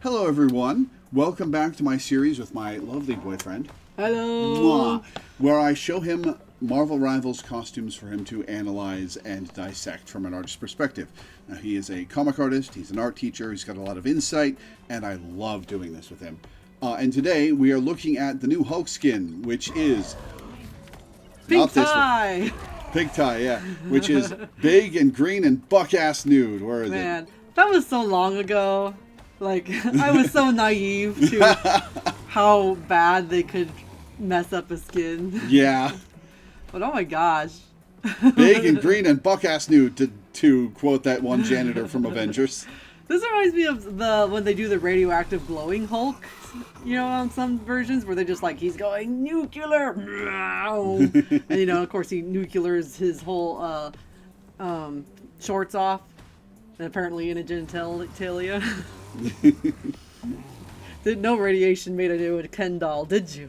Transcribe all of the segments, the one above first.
Hello, everyone. Welcome back to my series with my lovely boyfriend. Hello. Mwah, where I show him Marvel Rivals costumes for him to analyze and dissect from an artist's perspective. Now, he is a comic artist, he's an art teacher, he's got a lot of insight, and I love doing this with him. And today we are looking at the new Hulk skin, which is Pink not this one. tie. Pink tie, yeah. Which is big and green and buck-ass nude. Where is Man, that was so long ago. Like, I was so naive to how bad they could mess up a skin. it? Yeah. But oh my gosh. Big and green and buck-ass nude, to quote that one janitor from Avengers. This reminds me of when they do the radioactive glowing Hulk, you know, on some versions where they're just like, he's going nuclear. And, you know, of course, he nuclears his whole shorts off. And apparently in a genitalia. No radiation made it into a Ken doll, did you?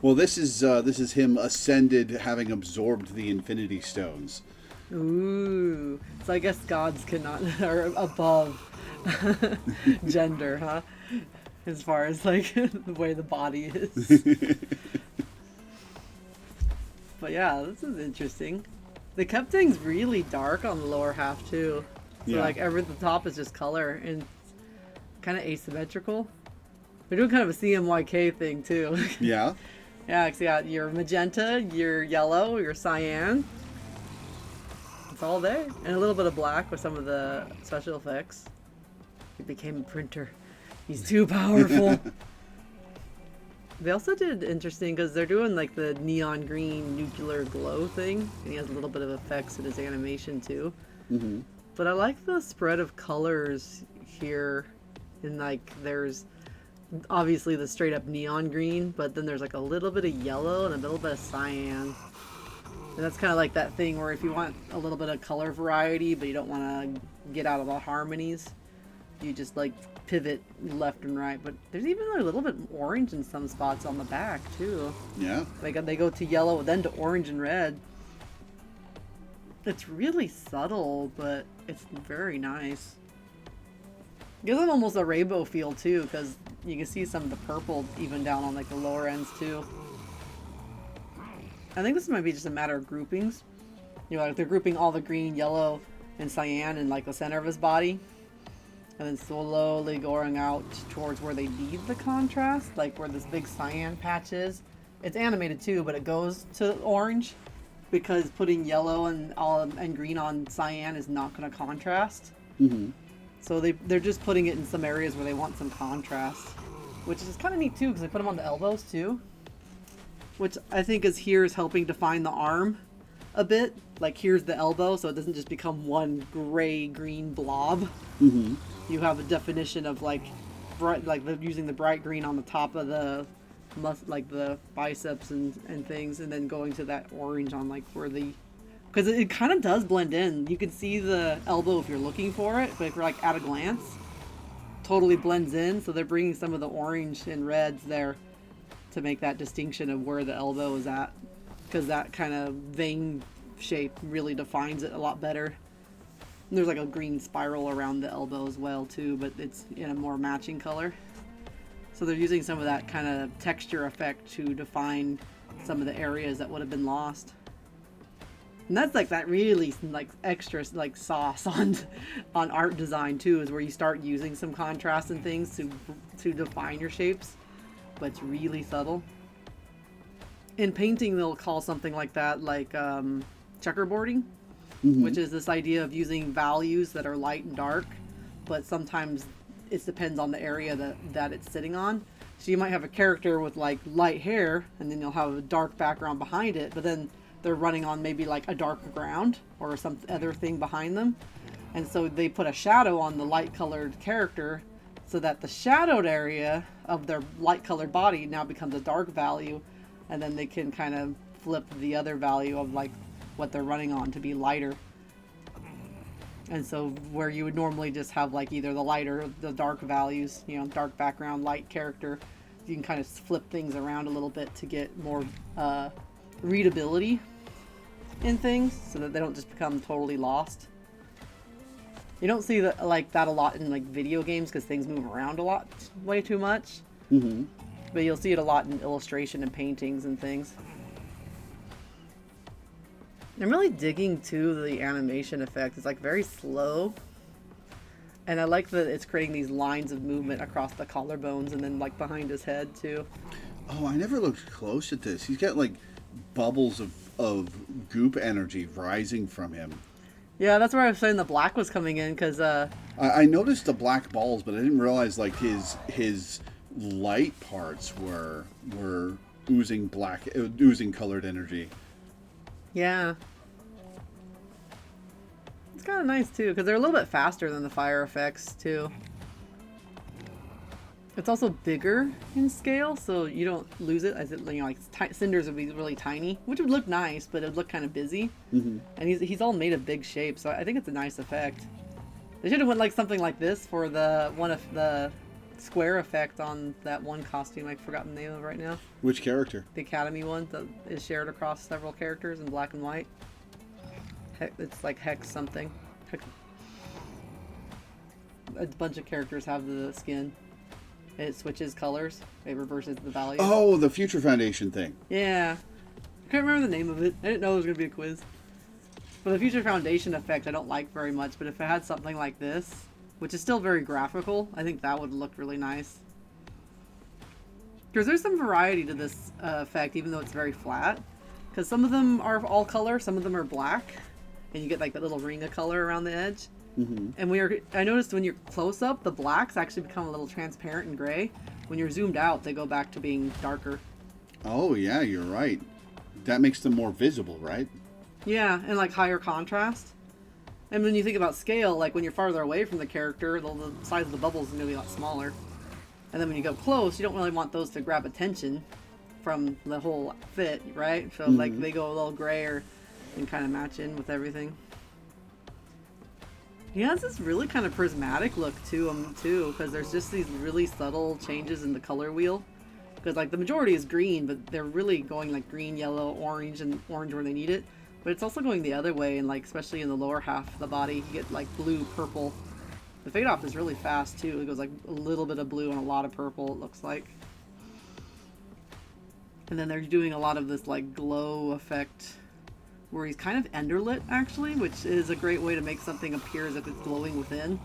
Well, this is him ascended, having absorbed the Infinity Stones. Ooh. So I guess gods cannot are above gender, huh? As far as like the way the body is. But yeah, this is interesting. They kept things really dark on the lower half too. So Yeah. like the top is just color and kind of asymmetrical. They're doing kind of a CMYK thing too. Yeah. Yeah, because you got your magenta, your yellow, your cyan. It's all there. And a little bit of black with some of the special effects. He became a printer. He's too powerful. They also did interesting because they're doing like the neon green nuclear glow thing. And he has a little bit of effects in his animation too. Mm-hmm. But I like the spread of colors here. And like there's obviously the straight up neon green, but then there's like a little bit of yellow and a little bit of cyan. And that's kind of like that thing where if you want a little bit of color variety, but you don't want to get out of the harmonies, you just like pivot left and right. But there's even a little bit orange in some spots on the back too. Yeah. Like they go to yellow, then to orange and red. It's really subtle, but it's very nice. Gives them almost a rainbow feel too, because you can see some of the purple even down on like the lower ends too. I think this might be just a matter of groupings. You know, like they're grouping all the green, yellow, and cyan in like the center of his body, and then slowly going out towards where they need the contrast, like where this big cyan patch is. It's animated too, but it goes to orange because putting yellow and green on cyan is not going to contrast. Mm-hmm. So they're just putting it in some areas where they want some contrast, which is kind of neat too because they put them on the elbows too, which I think is helping define the arm a bit. Like here's the elbow, so it doesn't just become one gray green blob. Mm-hmm. You have a definition of like bright, like using the bright green on the top of the like the biceps and things, and then going to that orange on like where the. Because it kind of does blend in. You can see the elbow if you're looking for it, but if you're like at a glance, totally blends in. So they're bringing some of the orange and reds there to make that distinction of where the elbow is at. Because that kind of vein shape really defines it a lot better. And there's like a green spiral around the elbow as well too, but it's in a more matching color. So they're using some of that kind of texture effect to define some of the areas that would have been lost. And that's like that really like extra like sauce on art design too, is where you start using some contrast and things to define your shapes, but it's really subtle. In painting, they'll call something like that like checkerboarding, Mm-hmm. which is this idea of using values that are light and dark, but sometimes it depends on the area that it's sitting on. So you might have a character with like light hair, and then you'll have a dark background behind it, but then they're running on maybe like a dark ground or some other thing behind them. And so they put a shadow on the light colored character so that the shadowed area of their light colored body now becomes a dark value. And then they can kind of flip the other value of like what they're running on to be lighter. And so where you would normally just have like either the light or the dark values, you know, dark background, light character, you can kind of flip things around a little bit to get more readability in things so that they don't just become totally lost. You don't see that like that a lot in like video games because things move around a lot, way too much. Mm-hmm. But you'll see it a lot in illustration and paintings and things. I'm really digging too the animation effect. It's like very slow. And I like that it's creating these lines of movement across the collarbones and then like behind his head too. Oh, I never looked close at this. He's got like bubbles of goop energy rising from him. Yeah, that's where I was saying the black was coming in because I noticed the black balls, but I didn't realize like his light parts were oozing colored energy. yeah. It's kind of nice too because they're a little bit faster than the fire effects too. It's also bigger in scale, so you don't lose it. As it, you know, like cinders would be really tiny, which would look nice, but it would look kind of busy. Mm-hmm. And he's all made of big shape, so I think it's a nice effect. They should have went like something like this for the one of the square effect on that one costume. I've forgotten the name of it right now. Which character? The Academy one that is shared across several characters in black and white. It's like Hex something. A bunch of characters have the skin. It switches colors. It reverses the value. Oh, the Future Foundation thing. Yeah. I can't remember the name of it. I didn't know it was going to be a quiz. But the Future Foundation effect I don't like very much, but if it had something like this, which is still very graphical, I think that would look really nice. Because there's some variety to this effect, even though it's very flat. Because some of them are all color, some of them are black. And you get like that little ring of color around the edge. Mm-hmm. And I noticed when you're close up, the blacks actually become a little transparent and gray. When you're zoomed out, they go back to being darker. Oh, yeah, you're right. That makes them more visible, right? Yeah, and like higher contrast. And when you think about scale, like when you're farther away from the character, the size of the bubbles is going to be a lot smaller. And then when you go close, you don't really want those to grab attention from the whole fit, right? So like they go a little grayer and kind of match in with everything. He has this really kind of prismatic look to him too, because there's just these really subtle changes in the color wheel. Because like the majority is green, but they're really going like green, yellow, orange, and orange where they need it. But it's also going the other way, and like especially in the lower half of the body, you get like blue, purple. The fade off is really fast too. It goes like a little bit of blue and a lot of purple, it looks like. And then they're doing a lot of this like glow effect where he's kind of enderlit actually, which is a great way to make something appear as if it's glowing within.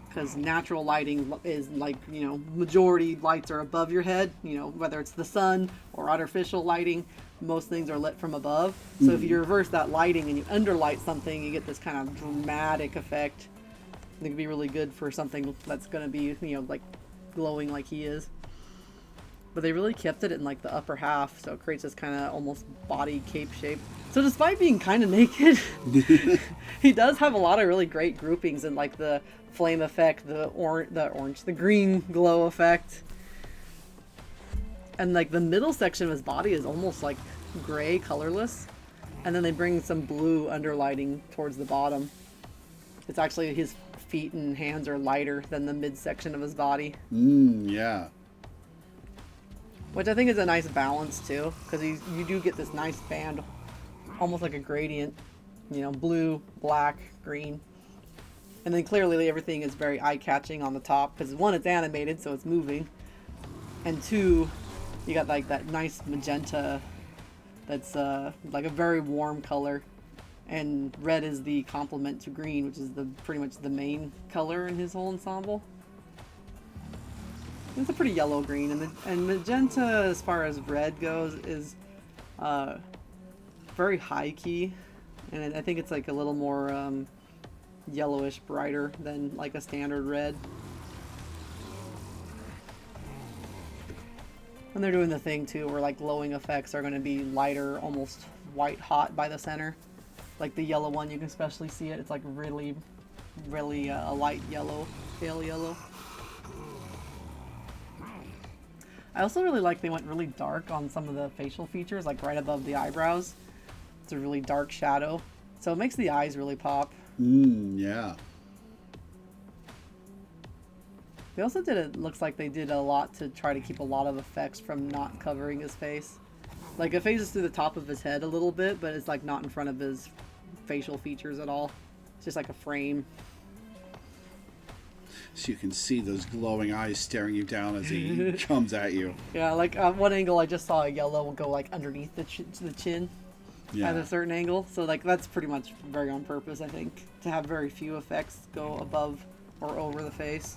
Because natural lighting is like, you know, majority lights are above your head, you know, whether it's the sun or artificial lighting, most things are lit from above. So if you reverse that lighting and you underlight something, you get this kind of dramatic effect. It could be really good for something that's going to be, you know, like glowing like he is. But they really kept it in like the upper half, so it creates this kind of almost body cape shape. So despite being kind of naked, he does have a lot of really great groupings in like the flame effect, the green glow effect. And like the middle section of his body is almost like gray, colorless. And then they bring some blue underlighting towards the bottom. It's actually his feet and hands are lighter than the midsection of his body. Yeah. Which I think is a nice balance too, because you do get this nice band, almost like a gradient, you know, blue, black, green. And then clearly everything is very eye-catching on the top, because one, it's animated, so it's moving. And two, you got like that nice magenta that's like a very warm color. And red is the complement to green, which is pretty much the main color in his whole ensemble. It's a pretty yellow green, and magenta, as far as red goes, is very high key, and I think it's like a little more yellowish, brighter than like a standard red. And they're doing the thing too, where like glowing effects are going to be lighter, almost white hot by the center. Like the yellow one, you can especially see it. It's like really, really a light yellow, pale yellow. I also really like they went really dark on some of the facial features, like right above the eyebrows. It's a really dark shadow, so it makes the eyes really pop. Yeah. They also looks like they did a lot to try to keep a lot of effects from not covering his face. Like it phases through the top of his head a little bit, but it's like not in front of his facial features at all. It's just like a frame. So you can see those glowing eyes staring you down as he comes at you. Yeah, like one angle I just saw a yellow will go like underneath the chin Yeah. at a certain angle. So like that's pretty much very on purpose, I think, to have very few effects go above or over the face.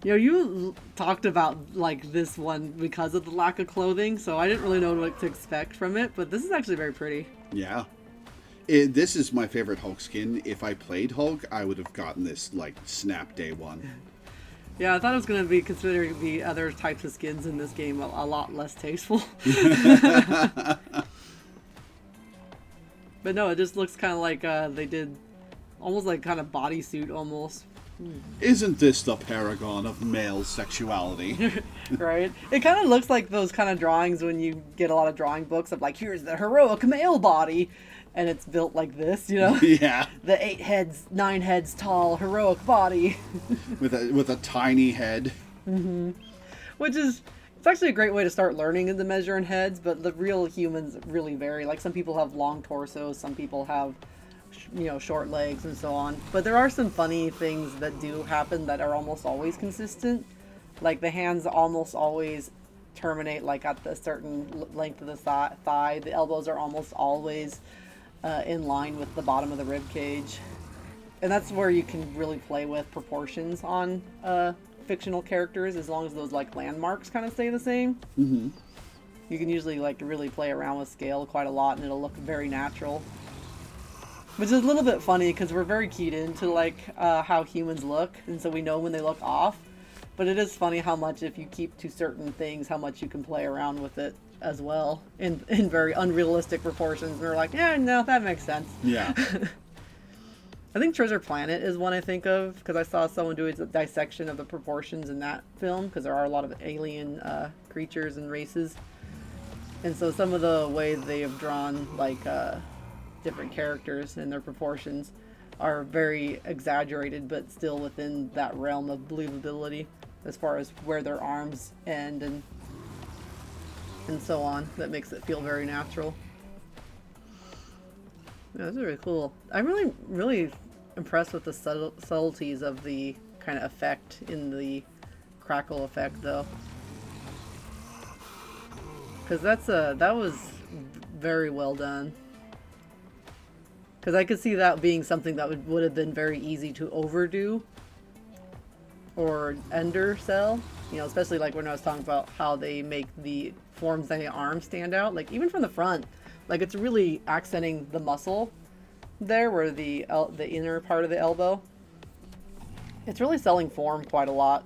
You know, you talked about like this one because of the lack of clothing, so I didn't really know what to expect from it, but this is actually very pretty. Yeah. This is my favorite Hulk skin. If I played Hulk, I would have gotten this like snap day one. Yeah, I thought it was going to be, considering the other types of skins in this game, a lot less tasteful. But no, it just looks kind of like they did almost like kind of bodysuit almost. Isn't this the paragon of male sexuality? Right? It kind of looks like those kind of drawings when you get a lot of drawing books of like, here's the heroic male body, and it's built like this, you know? Yeah. The 9 heads tall heroic body. with a tiny head. Which is, it's actually a great way to start learning in the measure in heads, but the real humans really vary. Like some people have long torsos, some people have, you know, short legs and so on. But there are some funny things that do happen that are almost always consistent. Like the hands almost always terminate like at the certain length of the thigh. The elbows are almost always in line with the bottom of the rib cage. And that's where you can really play with proportions on fictional characters, as long as those like landmarks kind of stay the same. Mm-hmm. You can usually like really play around with scale quite a lot, and it'll look very natural. Which is a little bit funny because we're very keyed into like how humans look, and so we know when they look off. But it is funny how much, if you keep to certain things, how much you can play around with it as well in very unrealistic proportions. And we're like, yeah, no, that makes sense. Yeah. I think Treasure Planet is one I think of because I saw someone do a dissection of the proportions in that film, because there are a lot of alien creatures and races. And so some of the way they have drawn like different characters and their proportions are very exaggerated, but still within that realm of believability as far as where their arms end and so on. That makes it feel very natural. Yeah, that's really cool. I'm really impressed with the subtleties of the kind of effect in the crackle effect, though, because that was very well done. Because I could see that being something that would have been very easy to overdo or undersell. You know, especially like when I was talking about how they make the forms and the arms stand out. Like even from the front, like it's really accenting the muscle there, where the inner part of the elbow. It's really selling form quite a lot.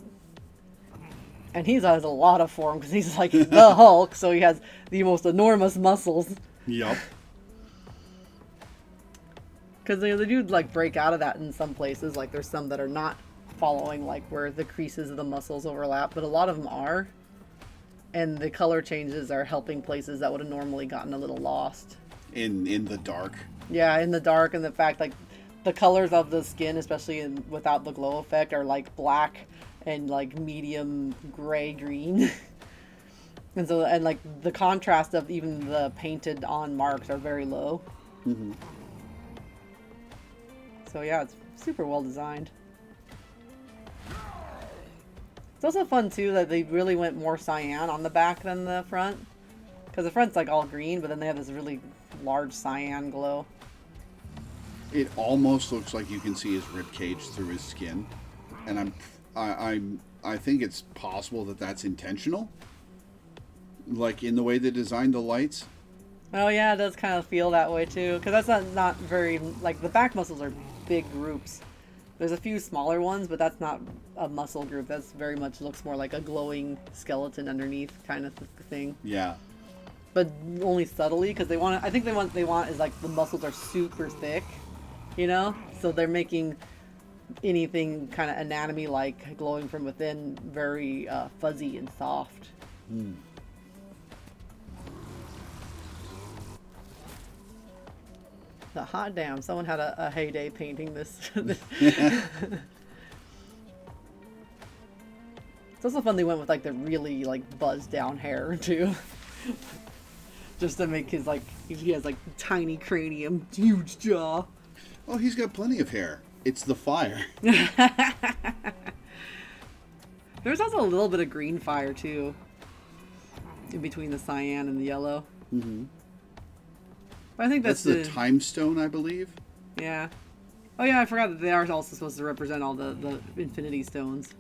And he has a lot of form because he's like the Hulk, so he has the most enormous muscles. Yup. Because they do like break out of that in some places. Like there's some that are not following like where the creases of the muscles overlap, but a lot of them are. And the color changes are helping places that would have normally gotten a little lost. In the dark. Yeah, in the dark, and the fact like the colors of the skin, especially without the glow effect, are like black and like medium gray green. and like the contrast of even the painted on marks are very low. Mm-hmm. So yeah, it's super well designed. It's also fun too that they really went more cyan on the back than the front, because the front's like all green, but then they have this really large cyan glow. It almost looks like you can see his rib cage through his skin, and I think it's possible that that's intentional, like in the way they designed the lights. Oh yeah, it does kind of feel that way too, because that's not very, like the back muscles are big groups. There's a few smaller ones, but that's not a muscle group. That's very much looks more like a glowing skeleton underneath kind of thing. Yeah. But only subtly, because they want. I think they want is like the muscles are super thick, you know. So they're making anything kind of anatomy like glowing from within very fuzzy and soft. Mm. The hot damn! Someone had a heyday painting this. It's also fun they went with like the really like buzzed down hair too. Just to make his like, he has like tiny cranium, huge jaw. Oh, he's got plenty of hair. It's the fire. There's also a little bit of green fire too, in between the cyan and the yellow. Mm-hmm. But I think That's the time stone, I believe. Yeah. Oh yeah, I forgot that they are also supposed to represent all the infinity stones.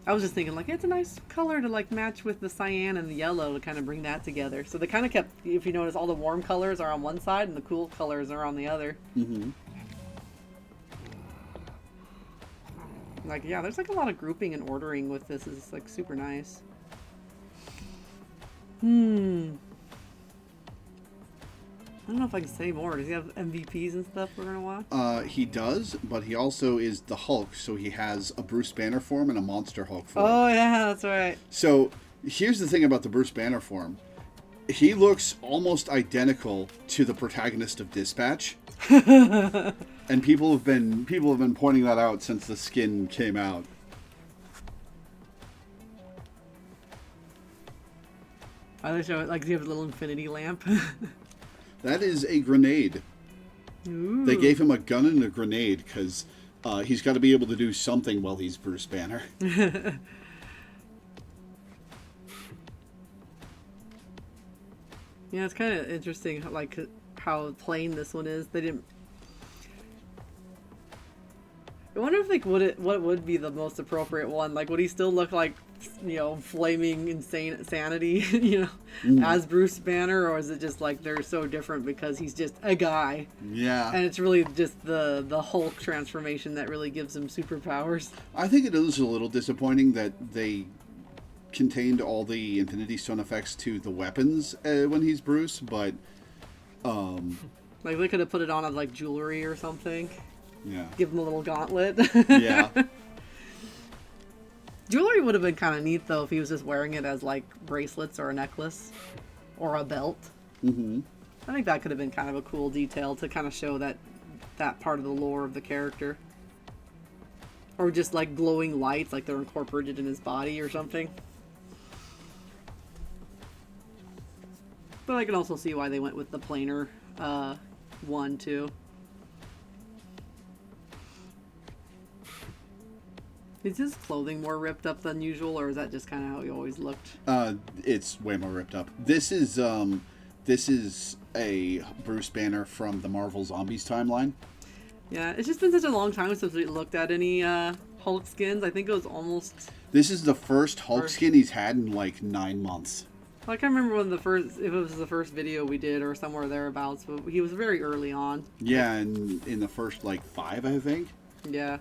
I was just thinking, like, it's a nice color to, like, match with the cyan and the yellow to kind of bring that together. So they kind of kept, if you notice, all the warm colors are on one side and the cool colors are on the other. Mm-hmm. Like, yeah, there's, like, a lot of grouping and ordering with this. It's, like, super nice. I don't know if I can say more. Does he have MVPs and stuff we're gonna watch? He does, but he also is the Hulk, so he has a Bruce Banner form and a Monster Hulk form. Oh, yeah, that's right. So, here's the thing about the Bruce Banner form. He looks almost identical to the protagonist of Dispatch. And people have been pointing that out since the skin came out. I like show it, like, do you have a little infinity lamp? That is a grenade. Ooh. They gave him a gun and a grenade because he's got to be able to do something while he's Bruce Banner. Yeah, it's kind of interesting, like, how plain this one is. They didn't... I wonder if, like, what would be the most appropriate one? Like, would he still look like, you know, flaming insanity, you know, as Bruce Banner? Or is it just, like, they're so different because he's just a guy? Yeah. And it's really just the Hulk transformation that really gives him superpowers. I think it is a little disappointing that they contained all the Infinity Stone effects to the weapons when he's Bruce, but like, they could have put it on as, like, jewelry or something. yeah. Give him a little gauntlet. Yeah. Jewelry would have been kind of neat, though, if he was just wearing it as, like, bracelets or a necklace or a belt. Mm-hmm. I think that could have been kind of a cool detail to kind of show that part of the lore of the character. Or just, like, glowing lights, like they're incorporated in his body or something. But I can also see why they went with the plainer one, too. Is his clothing more ripped up than usual, or is that just kind of how he always looked? It's way more ripped up. This is a Bruce Banner from the Marvel Zombies timeline. Yeah, it's just been such a long time since we looked at any Hulk skins. I think it was almost... This is the first Hulk skin he's had in like 9 months. I can't remember when if it was the first video we did or somewhere thereabouts, but he was very early on. Yeah, and in the first like 5, I think. Yeah.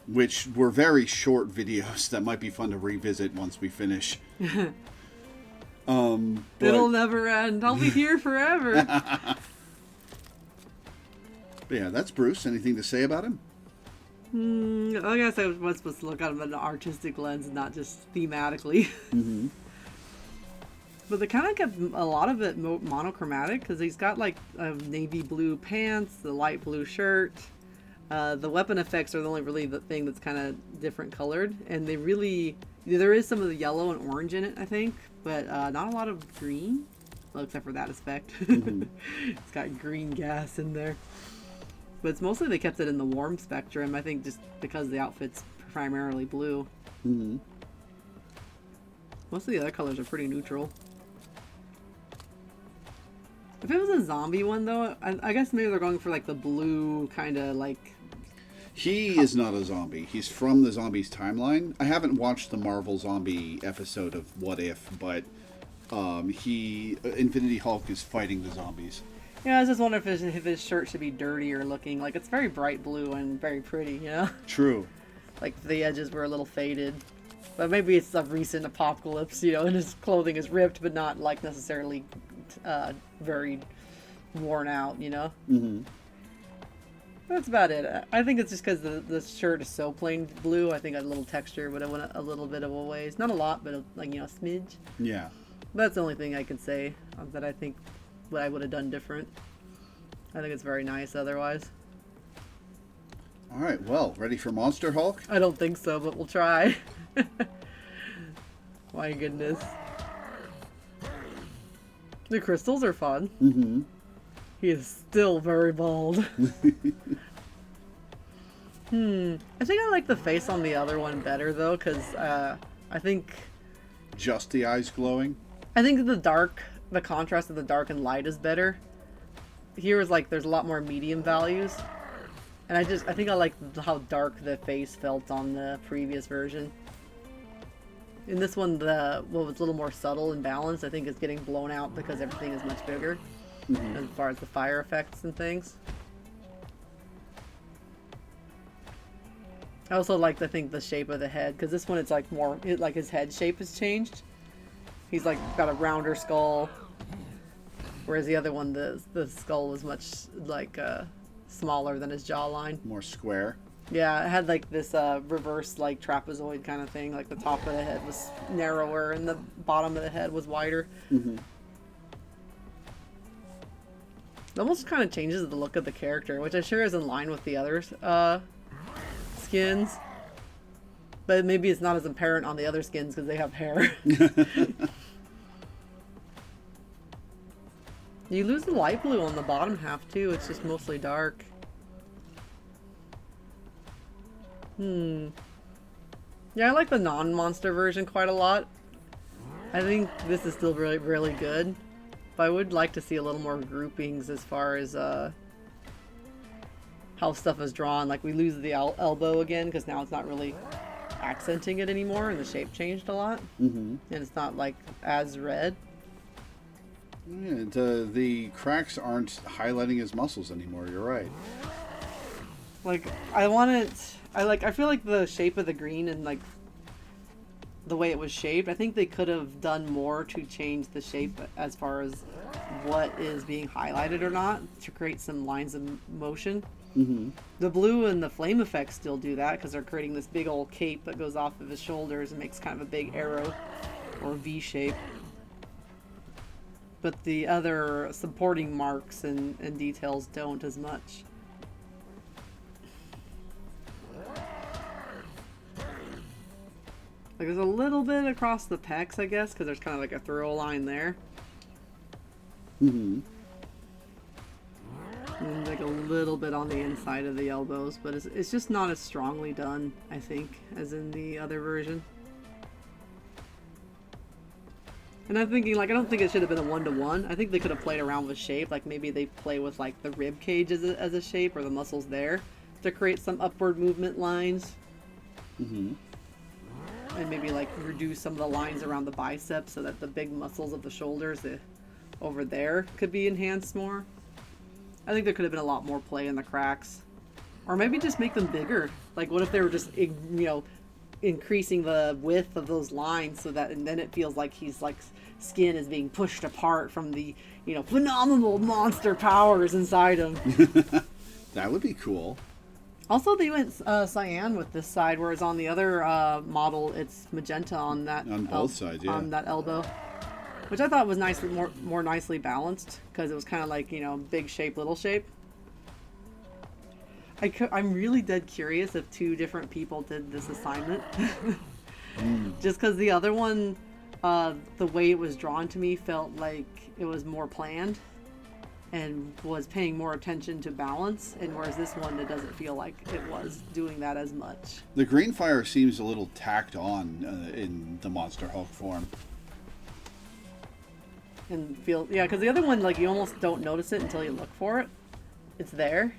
Which were very short videos that might be fun to revisit once we finish. It'll never end. I'll be here forever. But yeah, that's Bruce. Anything to say about him? I guess I was supposed to look at him in an artistic lens and not just thematically. Mm-hmm. But they kind of kept a lot of it monochromatic because he's got like navy blue pants, the light blue shirt. The weapon effects are the only really the thing that's kind of different colored, and they really there is some of the yellow and orange in it, I think, but not a lot of green. Well, except for that effect. Mm-hmm. It's got green gas in there. But it's mostly they kept it in the warm spectrum, I think, just because the outfit's primarily blue. Mm-hmm. Most of the other colors are pretty neutral. If it was a zombie one, though, I guess maybe they're going for, like, the blue kind of, like... He is not a zombie. He's from the Zombies timeline. I haven't watched the Marvel Zombie episode of What If, but Infinity Hulk is fighting the zombies. Yeah, I was just wondering if his shirt should be dirtier looking. Like, it's very bright blue and very pretty, you know? True. Like, the edges were a little faded. But maybe it's a recent apocalypse, you know, and his clothing is ripped, but not, like, necessarily very worn out, you know? Mm-hmm. That's about it. I think it's just because the shirt is so plain blue. I think a little texture would have went a little bit of a ways. Not a lot, but like, you know, a smidge. Yeah. That's the only thing I can say that I think what I would have done different. I think it's very nice otherwise. All right, well, ready for Monster Hulk? I don't think so, but we'll try. My goodness. The crystals are fun. Mm-hmm. He is still very bald. I think I like the face on the other one better though, because I think Just the eyes glowing? the contrast of the dark and light is better. Here is like there's a lot more medium values, and I think I like how dark the face felt on the previous version. In this one, what was a little more subtle and balanced, I think is getting blown out because everything is much bigger as far as the fire effects and things. I also liked, I think, the shape of the head, because this one it's like more, like his head shape has changed. He's like got a rounder skull, whereas the other one, the skull was much like smaller than his jawline. More square. Yeah, it had like this reverse like trapezoid kind of thing. Like the top of the head was narrower and the bottom of the head was wider. Mm-hmm. It almost kind of changes the look of the character, which I'm sure is in line with the other skins. But maybe it's not as apparent on the other skins because they have hair. You lose the light blue on the bottom half too. It's just mostly dark. Yeah, I like the non-monster version quite a lot. I think this is still really, really good. But I would like to see a little more groupings as far as how stuff is drawn. Like we lose the elbow again because now it's not really accenting it anymore, and the shape changed a lot. And it's not like as red. Yeah, the cracks aren't highlighting his muscles anymore. You're right. Like I feel like the shape of the green and like the way it was shaped, I think they could have done more to change the shape as far as what is being highlighted or not to create some lines of motion. The blue and the flame effects still do that because they're creating this big old cape that goes off of his shoulders and makes kind of a big arrow or V shape. But the other supporting marks and details don't as much. Like there's a little bit across the pecs, I guess, because there's kind of like a throw line there. And like a little bit on the inside of the elbows, but it's just not as strongly done, I think, as in the other version. And I'm thinking, like, I don't think it should have been a 1-to-1. I think they could have played around with shape. Like maybe they play with like the rib cage as a shape, or the muscles there to create some upward movement lines. And maybe like reduce some of the lines around the biceps so that the big muscles of the shoulders over there could be enhanced more. I think there could have been a lot more play in the cracks. Or maybe just make them bigger. Like what if they were just, increasing the width of those lines so that, and then it feels like he's like skin is being pushed apart from the, phenomenal monster powers inside him. That would be cool. Also, they went cyan with this side, whereas on the other model, it's magenta on that. On both sides, yeah. On that elbow, which I thought was more nicely balanced because it was kind of like big shape, little shape. I'm really dead curious if 2 different people did this assignment, just because the other one, the way it was drawn to me felt like it was more planned. And was paying more attention to balance, and whereas this one, it doesn't feel like it was doing that as much. The green fire seems a little tacked on in the Monster Hulk form. And because the other one, like, you almost don't notice it until you look for it. It's there.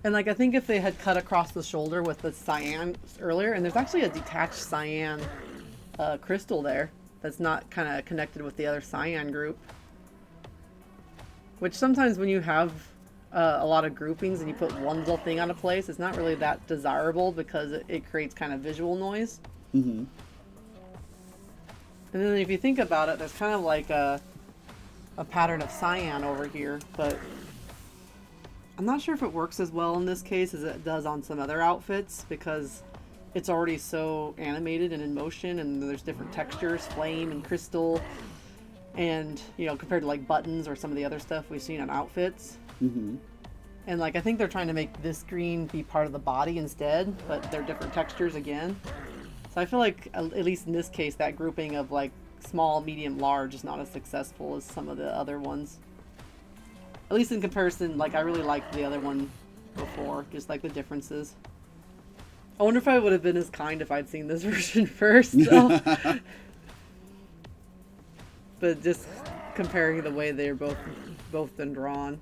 And like, I think if they had cut across the shoulder with the cyan earlier, and there's actually a detached cyan crystal there. That's not kind of connected with the other cyan group. Which sometimes when you have a lot of groupings and you put one little thing on a place, it's not really that desirable because it creates kind of visual noise. And then if you think about it, there's kind of like a pattern of cyan over here, but I'm not sure if it works as well in this case as it does on some other outfits because it's already so animated and in motion, and there's different textures, flame and crystal, and compared to like buttons or some of the other stuff we've seen on outfits. And like I think they're trying to make this green be part of the body instead, but they're different textures again. So I feel like at least in this case, that grouping of like small, medium, large is not as successful as some of the other ones. At least in comparison, like I really liked the other one before, just like the differences. I wonder if I would have been as kind if I'd seen this version first, though. But just comparing the way they're both been drawn.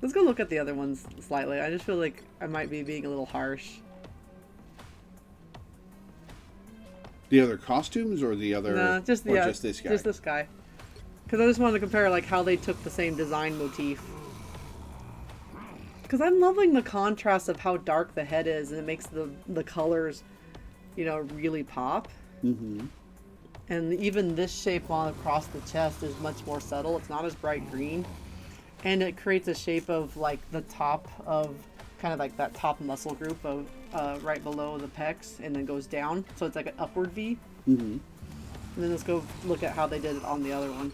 Let's go look at the other ones slightly. I just feel like I might be being a little harsh. The other costumes or the other? No, just this guy? Just this guy. Because I just wanted to compare like how they took the same design motif. Because I'm loving the contrast of how dark the head is, and it makes the colors, you know, really pop. Mm-hmm. And even this shape on across the chest is much more subtle. It's not as bright green. And it creates a shape of like the top of kind of like that top muscle group of right below the pecs, and then goes down. So it's like an upward V. Mm-hmm. And then let's go look at how they did it on the other one.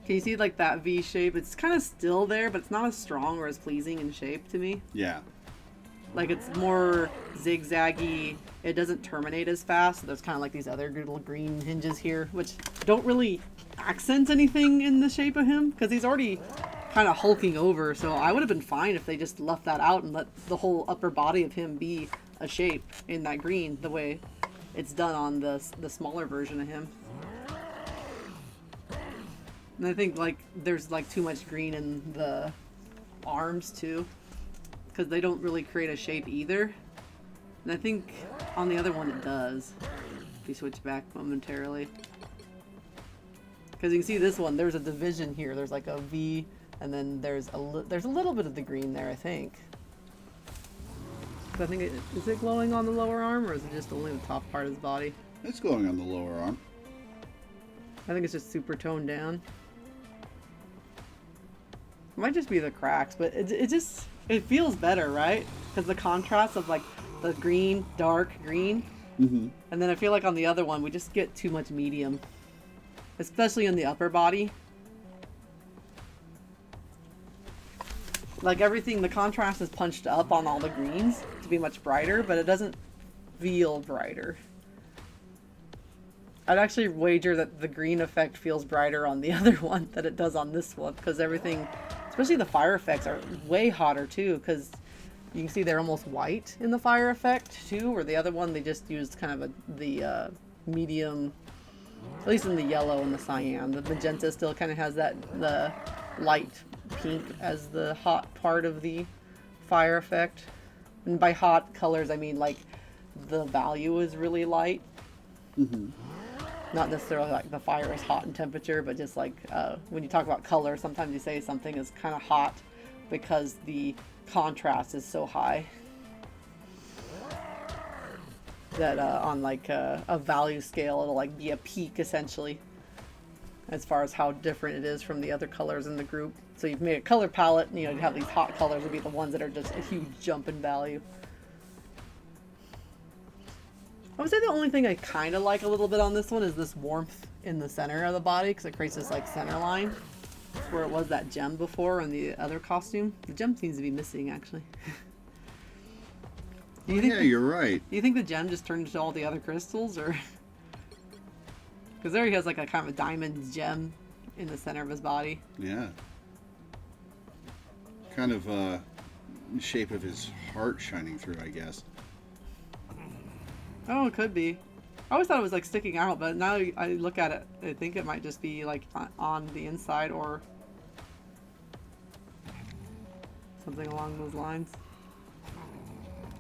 Can you see like that V shape? It's kind of still there, but it's not as strong or as pleasing in shape to me. Yeah. Like it's more zigzaggy. It doesn't terminate as fast. So there's kind of like these other little green hinges here, which don't really accent anything in the shape of him, because he's already kind of hulking over. So I would have been fine if they just left that out and let the whole upper body of him be a shape in that green, the way it's done on the smaller version of him. And I think like there's like too much green in the arms too, because they don't really create a shape either. And I think on the other one it does. If you switch back momentarily. Because you can see this one, there's a division here. There's like a V, and then there's a little bit of the green there, I think. So I think is it glowing on the lower arm, or is it just only the top part of his body? It's glowing on the lower arm. I think it's just super toned down. It might just be the cracks, but it feels better, right? Because the contrast of like the green, dark green. Mm-hmm. And then I feel like on the other one, we just get too much medium. Especially in the upper body. Like everything, the contrast is punched up on all the greens to be much brighter, but it doesn't feel brighter. I'd actually wager that the green effect feels brighter on the other one than it does on this one, because everything, especially the fire effects, are way hotter too, because you can see they're almost white in the fire effect too, where the other one they just used kind of the medium, at least in the yellow and the cyan. The magenta still kind of has the light pink as the hot part of the fire effect. And by hot colors, I mean like the value is really light. Mm-hmm. Not necessarily like the fire is hot in temperature, but just like when you talk about color, sometimes you say something is kind of hot because the contrast is so high. That on like a value scale, it'll like be a peak essentially, as far as how different it is from the other colors in the group. So you've made a color palette, and, you know, you have these hot colors would be the ones that are just a huge jump in value. I would say the only thing I kind of like a little bit on this one is this warmth in the center of the body, because it creates this like center line where it was that gem before in the other costume. The gem seems to be missing actually. You're right. Do you think the gem just turned into all the other crystals, or? Because there he has like a kind of a diamond gem in the center of his body. Yeah. Kind of shape of his heart shining through, I guess. Oh, it could be. I always thought it was like sticking out, but now I look at it, I think it might just be like on the inside or something along those lines.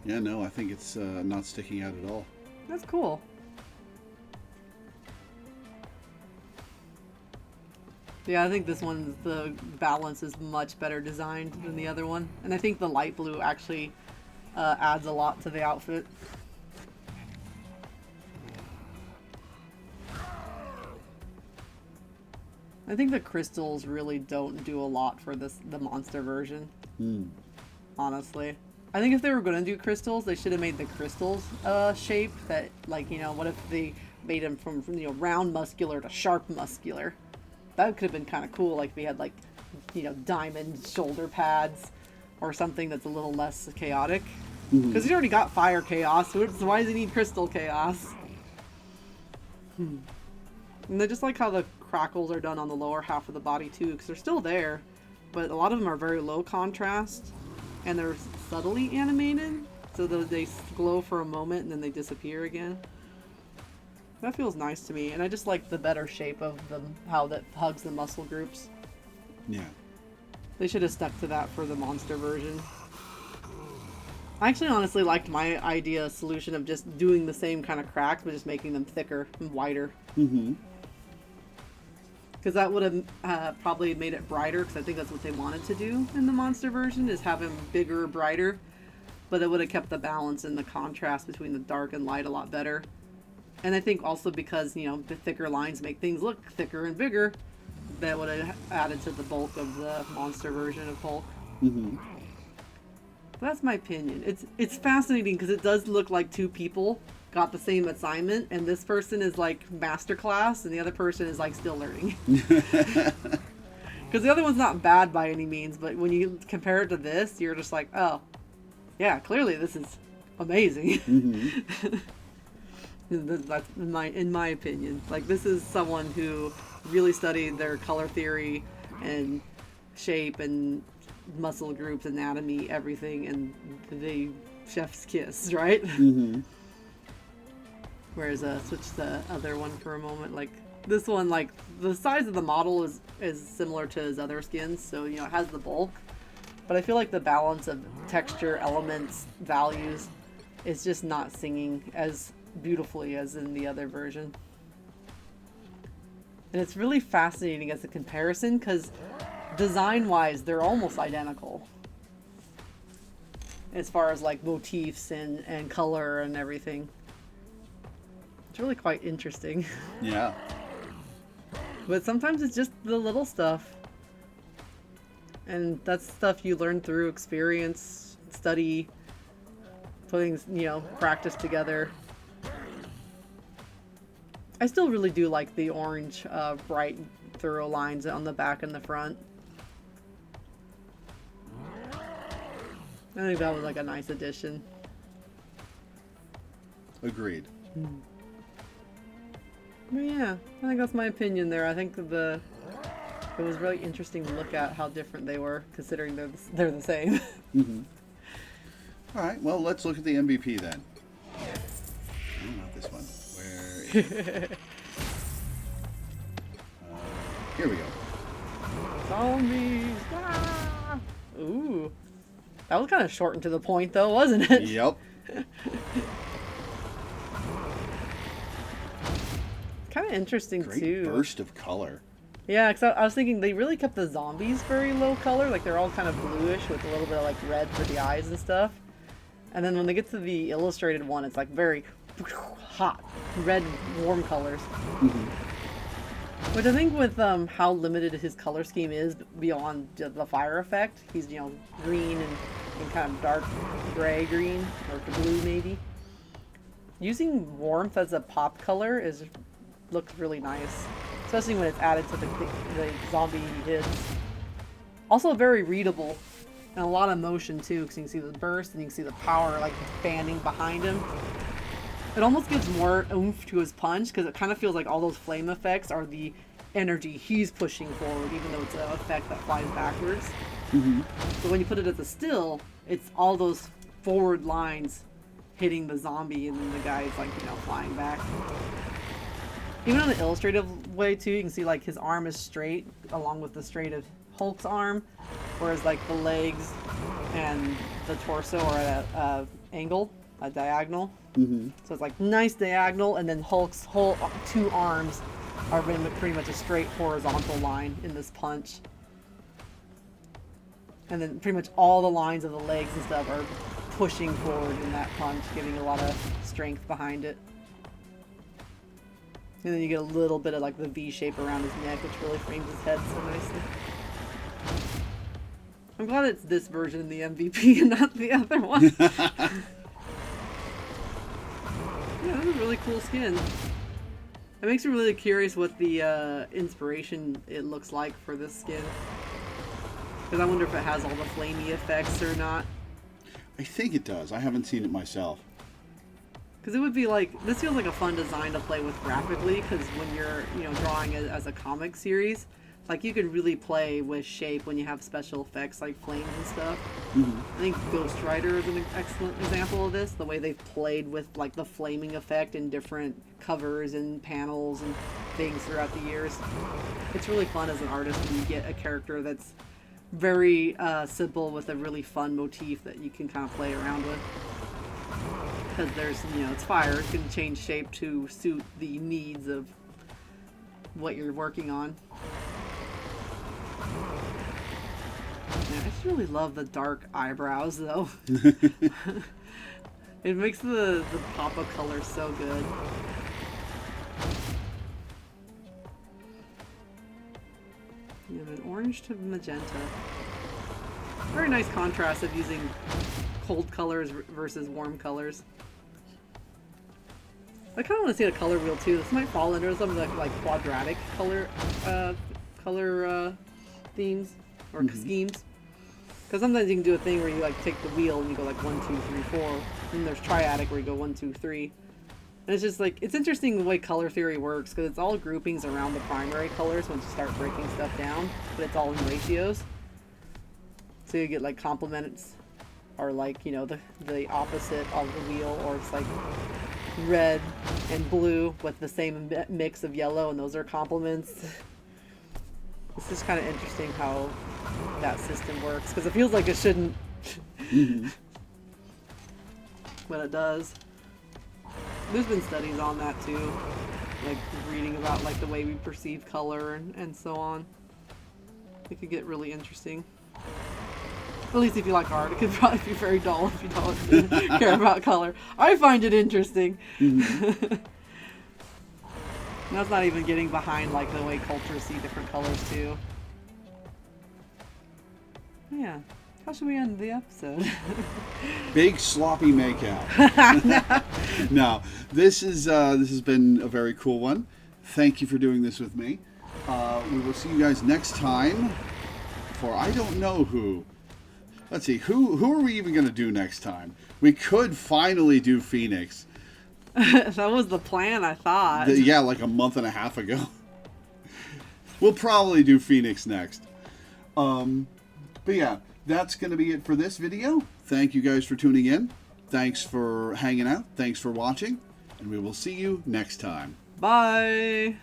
Yeah, no, I think it's not sticking out at all. That's cool. Yeah, I think this one, the balance is much better designed than the other one. And I think the light blue actually adds a lot to the outfit. I think the crystals really don't do a lot for the monster version. Honestly. I think if they were going to do crystals, they should have made the crystals shape that, like, you know, what if they made them from you know, round muscular to sharp muscular? That could have been kind of cool, like if we had, like, you know, diamond shoulder pads or something that's a little less chaotic. Because he's already got fire chaos, so why does he need crystal chaos? And I just like how the crackles are done on the lower half of the body too, because they're still there, but a lot of them are very low contrast, and they're subtly animated, so they glow for a moment and then they disappear again. That feels nice to me, and I just like the better shape of them, how that hugs the muscle groups. Yeah. They should have stuck to that for the monster version. I actually honestly liked my idea solution of just doing the same kind of cracks, but just making them thicker and wider. Mm-hmm. Because that would have probably made it brighter, because I think that's what they wanted to do in the monster version, is have him bigger, brighter. But it would have kept the balance and the contrast between the dark and light a lot better. And I think also because, you know, the thicker lines make things look thicker and bigger, that would have added to the bulk of the monster version of Hulk. Mm-hmm. That's my opinion. It's fascinating because it does look like two people got the same assignment, and this person is like masterclass, and the other person is like still learning. Because the other one's not bad by any means, but when you compare it to this, you're just like, oh, yeah, clearly this is amazing. Mm-hmm. That's in my opinion. Like, this is someone who really studied their color theory and shape and muscle groups, anatomy, everything, and the chef's kiss, right? Mm-hmm. Whereas switch the other one for a moment. Like, this one, like, the size of the model is similar to his other skins, so, you know, it has the bulk, but I feel like the balance of texture, elements, values is just not singing as beautifully as in the other version. And it's really fascinating as a comparison, because design-wise, they're almost identical. As far as, like, motifs and color and everything. It's really quite interesting. Yeah. But sometimes it's just the little stuff. And that's stuff you learn through experience, study, putting, you know, practice together. I still really do like the orange, bright, thorough lines on the back and the front. I think that was like a nice addition. Agreed. But yeah, I think that's my opinion there. I think it was really interesting to look at how different they were, considering they're the same. Mm-hmm. All right, well, let's look at the MVP then. Oh, not this one. Where is it? Here we go. Zombies! Ah! Ooh. That was kind of short and to the point, though, wasn't it? Yep. Kind of interesting, Great too. burst of color. Yeah, because I was thinking they really kept the zombies very low color. Like, they're all kind of bluish with a little bit of, like, red for the eyes and stuff. And then when they get to the illustrated one, it's, like, very hot, red, warm colors. Mm-hmm. Which I think with how limited his color scheme is beyond the fire effect, he's, you know, green and kind of dark gray green, or blue maybe. Using warmth as a pop color looks really nice, especially when it's added to the zombie hits. Also very readable, and a lot of motion too, because you can see the burst and you can see the power like banding behind him. It almost gives more oomph to his punch, because it kind of feels like all those flame effects are the energy he's pushing forward, even though it's an effect that flies backwards. Mm-hmm. But when you put it at the still, it's all those forward lines hitting the zombie, and then the guy's like, you know, flying back. Even on the illustrative way too, you can see like his arm is straight along with the straight of Hulk's arm, whereas like the legs and the torso are at a angle, a diagonal. Mm-hmm. So it's like nice diagonal, and then Hulk's whole two arms are pretty much a straight horizontal line in this punch. And then pretty much all the lines of the legs and stuff are pushing forward in that punch, giving a lot of strength behind it. And then you get a little bit of like the V shape around his neck, which really frames his head so nicely. I'm glad it's this version in the MVP and not the other one. Yeah, that's a really cool skin. It makes me really curious what the inspiration it looks like for this skin. Because I wonder if it has all the flamey effects or not. I think it does. I haven't seen it myself. Because it would be like, this feels like a fun design to play with graphically, because when you're, drawing it as a comic series, like you could really play with shape when you have special effects like flames and stuff. I think Ghost Rider is an excellent example of this, the way they've played with like the flaming effect in different covers and panels and things throughout the years. It's really fun as an artist when you get a character that's very simple with a really fun motif that you can kind of play around with. Because there's, it's fire. It can change shape to suit the needs of what you're working on. Yeah, I just really love the dark eyebrows, though. It makes the pop of color so good. You have an orange to magenta. Very nice contrast of using cold colors versus warm colors. I kind of want to see a color wheel too. This might fall under some of the like quadratic color themes or schemes. Because sometimes you can do a thing where you like take the wheel and you go like 1, 2, 3, 4. And then there's triadic where you go 1, 2, 3. And it's just like, it's interesting the way color theory works because it's all groupings around the primary colors once you start breaking stuff down, but it's all in ratios. So you get like complements or like, the opposite of the wheel, or it's like red and blue with the same mix of yellow, and those are complements. It's just kind of interesting how that system works because it feels like it shouldn't, but it does. There's been studies on that too, like reading about like the way we perceive color and so on. It could get really interesting. At least if you like art, it could probably be very dull if you don't care about color. I find it interesting. That's not even getting behind like the way cultures see different colors too. Yeah. How should we end the episode? Big sloppy makeout. No, this has been a very cool one. Thank you for doing this with me. We will see you guys next time for I don't know who. Let's see, who are we even going to do next time? We could finally do Phoenix. That was the plan, I thought. Yeah, like a month and a half ago. We'll probably do Phoenix next. But yeah, that's going to be it for this video. Thank you guys for tuning in. Thanks for hanging out. Thanks for watching. And we will see you next time. Bye.